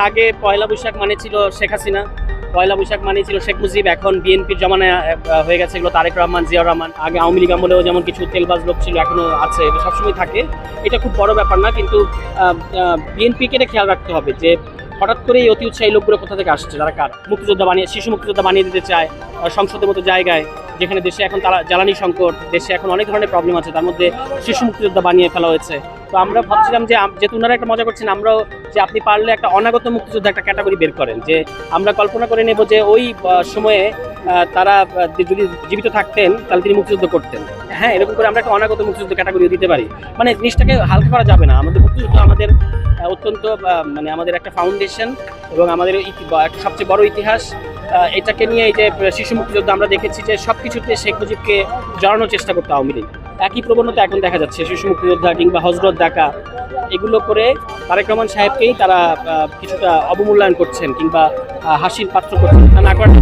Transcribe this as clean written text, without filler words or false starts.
আগে পয়লা বৈশাখ মানে ছিল শেখ হাসিনা, পয়লা বৈশাখ মানে ছিল শেখ মুজিব, এখন বিএনপির জমানায় হয়ে গেছে এগুলো তারেক রহমান, জিয়াউর রহমান। আগে আওয়ামী লীগ আমলেও যেমন কিছু তেলবাজ লোক ছিল, এখনো আছে, এটা সবসময় থাকে। এটা খুব বড় ব্যাপার না, কিন্তু বিএনপিকে এটা খেয়াল রাখতে হবে যে হঠাৎ করে এই অতি উৎসাহী লোকগুলো কোথা থেকে আসছে, যারা কার মুক্তিযোদ্ধা বানিয়ে, শিশু মুক্তিযোদ্ধা বানিয়ে দিতে চায় সংসদের মতো জায়গায়, যেখানে দেশে এখন তারা জ্বালানি সংকট, দেশে এখন অনেক ধরনের প্রবলেম আছে, তার মধ্যে শিশু মুক্তিযোদ্ধা বানিয়ে ফেলা হয়েছে। তো আমরা ভাবছিলাম যে যেহেতু ওনারা একটা মজা করছেন, আমরাও যে আপনি পারলে একটা অনাগত মুক্তিযোদ্ধা একটা ক্যাটাগরি বের করেন, যে আমরা কল্পনা করে নেব যে ওই সময়ে তারা যদি জীবিত থাকতেন তাহলে তিনি মুক্তিযুদ্ধ করতেন। হ্যাঁ, এরকম করে আমরা একটা অনাগত মুক্তিযুদ্ধ ক্যাটাগরি দিতে পারি। মানে জিনিসটাকে হালকা করা যাবে না। আমাদের মুক্তিযুদ্ধ আমাদের অত্যন্ত মানে আমাদের একটা ফাউন্ডেশন এবং আমাদের একটা সবচেয়ে বড় ইতিহাস। এটাকে নিয়ে এই যে শিশু মুক্তিযুদ্ধ আমরা দেখেছি যে সব কিছুতে শেখ মুজিবকে জড়ানোর চেষ্টা করতে আওয়ামী লীগ। একই প্রবণতা এখন দেখা যাচ্ছে, শিশু মুক্তিযোদ্ধা কিংবা হজরত ডাকা এগুলো করে তারেক রহমান সাহেবকেই তারা কিছুটা অবমূল্যায়ন করছেন কিংবা হাসির পাত্র করছেন, তা না করার